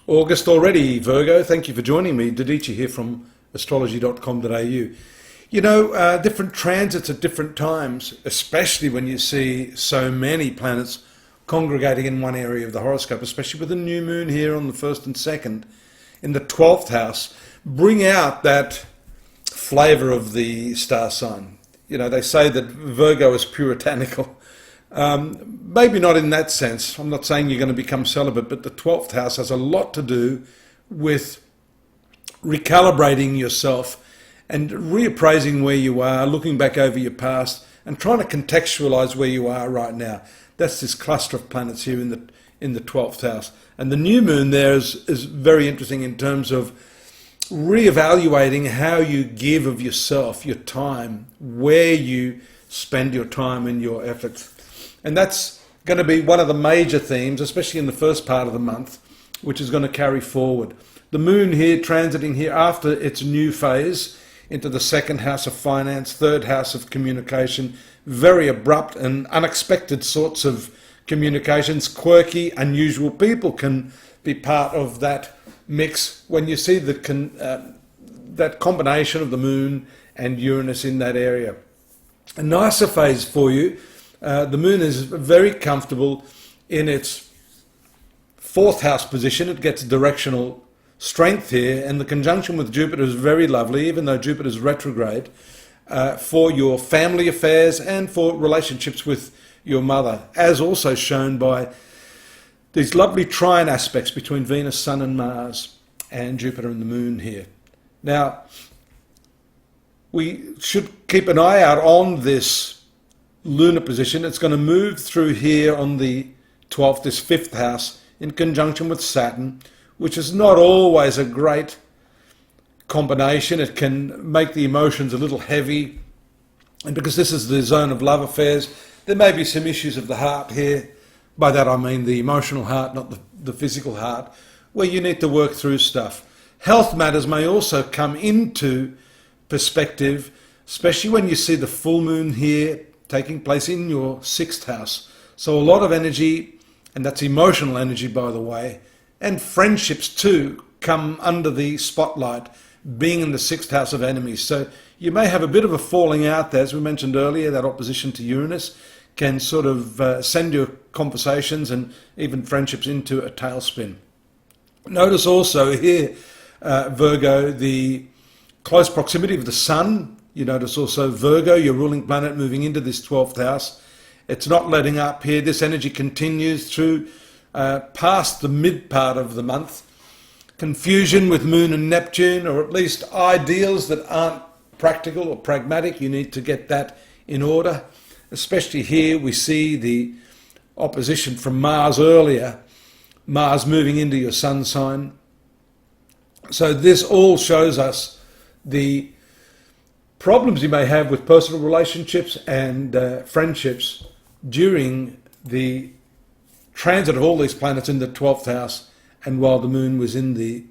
August already, Virgo. Thank you for joining me. Dadhichi here from astrology.com.au. Different transits at different times, especially when you see so many planets congregating in one area of the horoscope, especially with the new moon here on the 1st and 2nd in the 12th house, bring out that flavour of the star sign. They say that Virgo is puritanical. Maybe not in that sense. I'm not saying you're going to become celibate, but the 12th house has a lot to do with recalibrating yourself and reappraising where you are, looking back over your past and trying to contextualize where you are right now. That's this cluster of planets here in the 12th house. And the new moon there is very interesting in terms of reevaluating how you give of yourself, your time, where you spend your time and your efforts. And that's going to be one of the major themes, especially in the first part of the month, which is going to carry forward. The moon here transiting here after its new phase into the 2nd house of finance, 3rd house of communication, very abrupt and unexpected sorts of communications, quirky, unusual people can be part of that mix when you see that combination of the moon and Uranus in that area. A nicer phase for you. The moon is very comfortable in its 4th house position. It gets directional strength here, and the conjunction with Jupiter is very lovely, even though Jupiter is retrograde, for your family affairs and for relationships with your mother, as also shown by these lovely trine aspects between Venus, Sun and Mars and Jupiter and the moon here. Now, we should keep an eye out on this lunar position. It's going to move through here on the 12th, this 5th house, in conjunction with Saturn, which is not always a great combination. It can make the emotions a little heavy. And because this is the zone of love affairs, there may be some issues of the heart here. By that I mean the emotional heart, not the physical heart, where you need to work through stuff. Health matters may also come into perspective, especially when you see the full moon here taking place in your 6th house. So a lot of energy, and that's emotional energy, by the way, and friendships too come under the spotlight, being in the 6th house of enemies. So you may have a bit of a falling out there. As we mentioned earlier, that opposition to Uranus can sort of send your conversations and even friendships into a tailspin. Notice also here, Virgo, the close proximity of the Sun. You notice also Virgo, your ruling planet, moving into this 12th house. It's not letting up here. This energy continues through past the mid part of the month. Confusion with Moon and Neptune, or at least ideals that aren't practical or pragmatic. You need to get that in order. Especially here we see the opposition from Mars earlier. Mars moving into your sun sign. So this all shows us the problems you may have with personal relationships and friendships during the transit of all these planets in the 12th house and while the moon was in the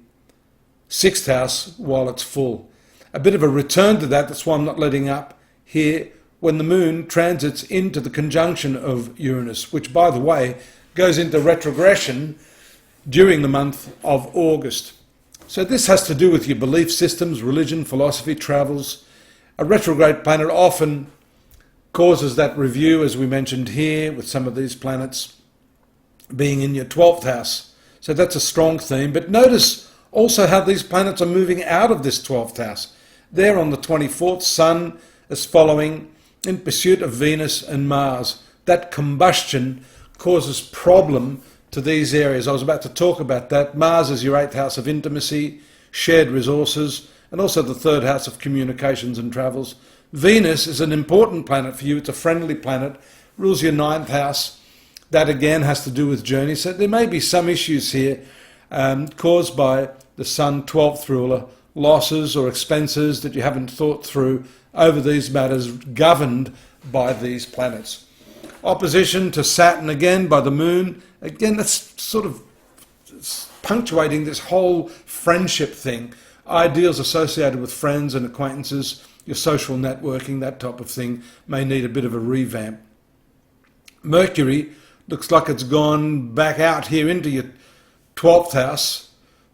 6th house while it's full. A bit of a return to that, that's why I'm not letting up here, when the moon transits into the conjunction of Uranus, which, by the way, goes into retrogression during the month of August. So this has to do with your belief systems, religion, philosophy, travels. A retrograde planet often causes that review, as we mentioned here, with some of these planets being in your 12th house. So that's a strong theme. But notice also how these planets are moving out of this 12th house. There on the 24th, Sun is following in pursuit of Venus and Mars. That combustion causes problem to these areas. I was about to talk about that. Mars is your 8th house of intimacy, shared resources, and also the 3rd house of communications and travels. Venus is an important planet for you. It's a friendly planet, rules your 9th house. That again has to do with journeys. So there may be some issues here caused by the Sun 12th ruler, losses or expenses that you haven't thought through over these matters governed by these planets. Opposition to Saturn again by the moon. Again, that's sort of punctuating this whole friendship thing. Ideals associated with friends and acquaintances, your social networking, that type of thing may need a bit of a revamp. Mercury looks like it's gone back out here into your 12th house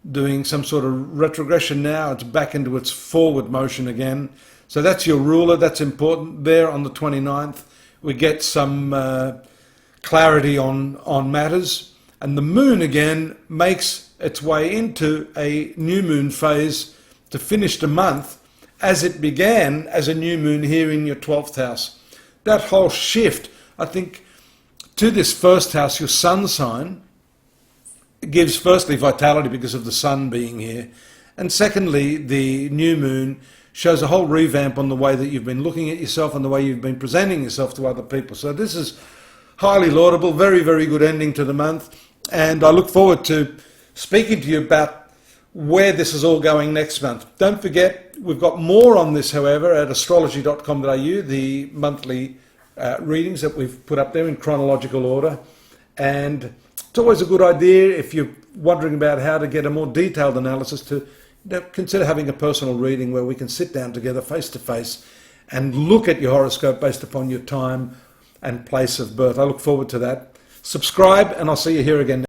doing some sort of retrogression now. It's back into its forward motion again. So that's your ruler. That's important. There on the 29th, we get some clarity on matters. And the moon again makes its way into a new moon phase to finish the month as it began as a new moon here in your 12th house. That whole shift, I think, to this first house, your sun sign, gives firstly vitality because of the sun being here. And secondly, the new moon shows a whole revamp on the way that you've been looking at yourself and the way you've been presenting yourself to other people. So this is highly laudable, very, very good ending to the month. And I look forward to speaking to you about where this is all going next month. Don't forget, we've got more on this, however, at astrology.com.au, the monthly readings that we've put up there in chronological order. And it's always a good idea, if you're wondering about how to get a more detailed analysis, to consider having a personal reading where we can sit down together face to face and look at your horoscope based upon your time and place of birth. I look forward to that. Subscribe, and I'll see you here again.